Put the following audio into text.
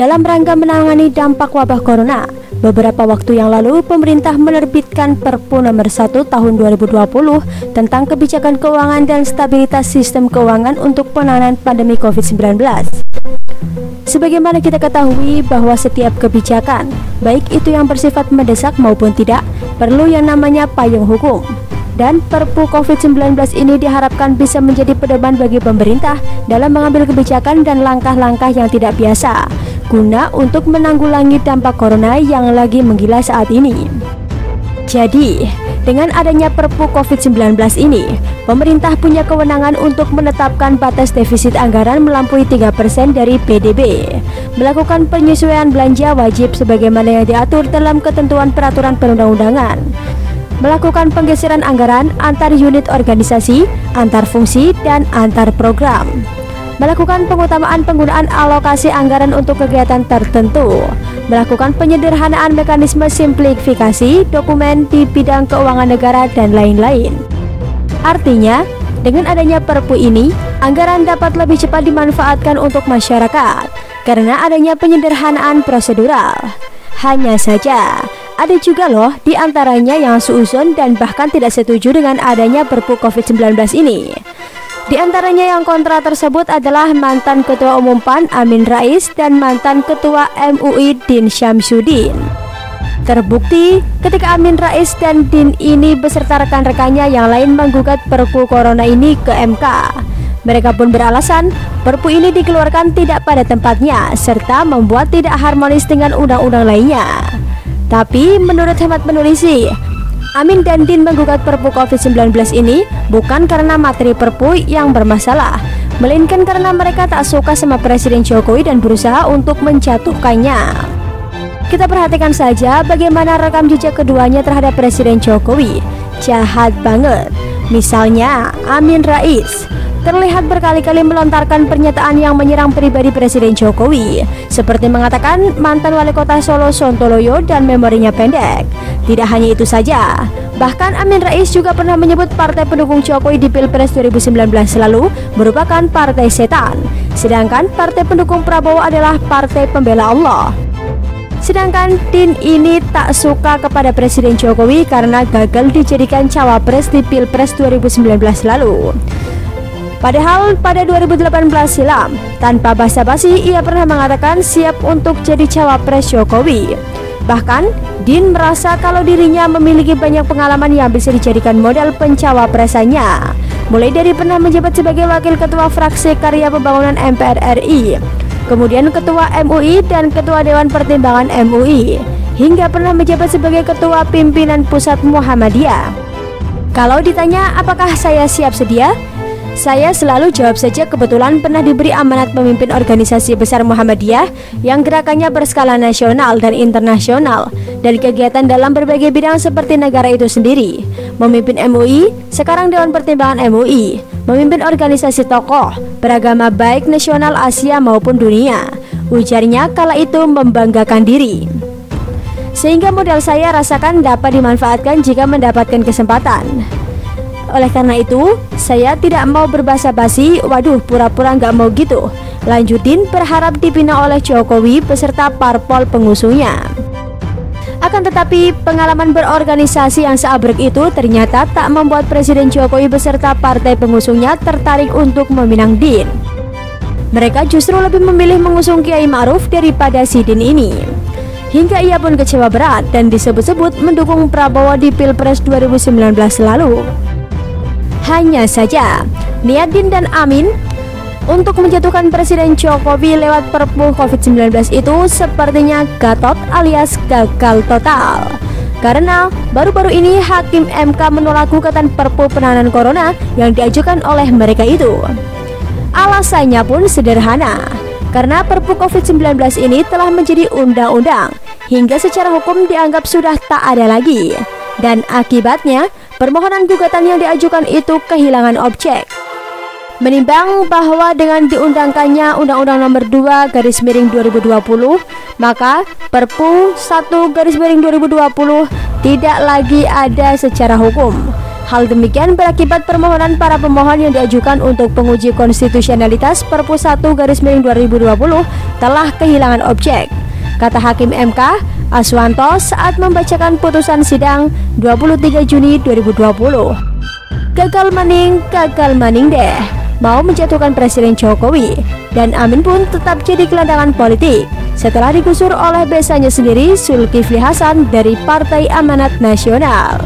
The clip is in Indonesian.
Dalam rangka menangani dampak wabah corona, beberapa waktu yang lalu pemerintah menerbitkan Perpu nomor 1 tahun 2020 tentang kebijakan keuangan dan stabilitas sistem keuangan untuk penanganan pandemi COVID-19. Sebagaimana kita ketahui bahwa setiap kebijakan, baik itu yang bersifat mendesak maupun tidak, perlu yang namanya payung hukum. Dan Perpu COVID-19 ini diharapkan bisa menjadi pedoman bagi pemerintah dalam mengambil kebijakan dan langkah-langkah yang tidak biasa, guna untuk menanggulangi dampak corona yang lagi menggila saat ini. Jadi, dengan adanya Perpu COVID-19 ini, pemerintah punya kewenangan untuk menetapkan batas defisit anggaran melampaui 3% dari PDB, melakukan penyesuaian belanja wajib sebagaimana yang diatur dalam ketentuan peraturan perundang-undangan, melakukan penggeseran anggaran antar unit organisasi, antar fungsi, dan antar program, melakukan pengutamaan penggunaan alokasi anggaran untuk kegiatan tertentu, melakukan penyederhanaan mekanisme simplifikasi dokumen di bidang keuangan negara, dan lain-lain. Artinya, dengan adanya Perpu ini, anggaran dapat lebih cepat dimanfaatkan untuk masyarakat karena adanya penyederhanaan prosedural. Hanya saja, ada juga loh di antaranya yang suuzon dan bahkan tidak setuju dengan adanya Perpu COVID-19 ini. Di antaranya yang kontra tersebut adalah mantan Ketua Umum PAN Amin Rais dan mantan Ketua MUI Din Syamsuddin. Terbukti ketika Amin Rais dan Din ini beserta rekan-rekannya yang lain menggugat Perpu Corona ini ke MK. Mereka pun beralasan Perpu ini dikeluarkan tidak pada tempatnya serta membuat tidak harmonis dengan undang-undang lainnya. Tapi menurut hemat penulis, Amin dan Din menggugat Perpu COVID-19 ini bukan karena materi Perpu yang bermasalah, melainkan karena mereka tak suka sama Presiden Jokowi dan berusaha untuk menjatuhkannya. Kita perhatikan saja bagaimana rekam jejak keduanya terhadap Presiden Jokowi. Jahat banget. Misalnya Amin Rais terlihat berkali-kali melontarkan pernyataan yang menyerang pribadi Presiden Jokowi, seperti mengatakan mantan wali kota Solo Sontoloyo dan memorinya pendek. Tidak hanya itu saja, bahkan Amin Rais juga pernah menyebut partai pendukung Jokowi di Pilpres 2019 lalu merupakan partai setan, sedangkan partai pendukung Prabowo adalah partai pembela Allah. Sedangkan Din ini tak suka kepada Presiden Jokowi karena gagal dijadikan cawapres di Pilpres 2019 lalu. Padahal pada 2018 silam, tanpa basa-basi ia pernah mengatakan siap untuk jadi cawapres Jokowi. Bahkan, Din merasa kalau dirinya memiliki banyak pengalaman yang bisa dijadikan modal pencawapresannya, mulai dari pernah menjabat sebagai Wakil Ketua Fraksi Karya Pembangunan MPR RI, kemudian Ketua MUI dan Ketua Dewan Pertimbangan MUI, hingga pernah menjabat sebagai Ketua Pimpinan Pusat Muhammadiyah. Kalau ditanya apakah saya siap sedia? Saya selalu jawab saja kebetulan pernah diberi amanat memimpin organisasi besar Muhammadiyah yang gerakannya berskala nasional dan internasional dan kegiatan dalam berbagai bidang seperti negara itu sendiri, memimpin MUI, sekarang Dewan Pertimbangan MUI, memimpin organisasi tokoh beragama baik nasional Asia maupun dunia, ujarnya kala itu membanggakan diri. Sehingga modal saya rasakan dapat dimanfaatkan jika mendapatkan kesempatan. Oleh karena itu, saya tidak mau berbasa-basi, waduh pura-pura nggak mau gitu. Lanjutin berharap dibina oleh Jokowi beserta parpol pengusungnya. Akan tetapi, pengalaman berorganisasi yang seabrek itu ternyata tak membuat Presiden Jokowi beserta partai pengusungnya tertarik untuk meminang Din. Mereka justru lebih memilih mengusung Kiai Ma'ruf daripada si Din ini. Hingga ia pun kecewa berat dan disebut-sebut mendukung Prabowo di Pilpres 2019 lalu. Hanya saja, niat Din dan Amin untuk menjatuhkan Presiden Jokowi lewat Perpu COVID-19 itu sepertinya gatot alias gagal total. Karena baru-baru ini Hakim MK menolak gugatan Perpu penanganan Corona yang diajukan oleh mereka itu. Alasannya pun sederhana, karena Perpu COVID-19 ini telah menjadi undang-undang hingga secara hukum dianggap sudah tak ada lagi. Dan akibatnya, permohonan gugatan yang diajukan itu kehilangan objek. Menimbang bahwa dengan diundangkannya Undang-Undang Nomor 2/2020, maka Perpu 1/2020 tidak lagi ada secara hukum, Hal demikian berakibat permohonan para pemohon yang diajukan untuk penguji konstitusionalitas Perpu 1/2020 telah kehilangan objek, kata Hakim MK Aswanto saat membacakan putusan sidang 23 Juni 2020. Gagal maning deh, mau menjatuhkan Presiden Jokowi, dan Amin pun tetap jadi gelandangan politik setelah digusur oleh besannya sendiri Zulkifli Hasan dari Partai Amanat Nasional.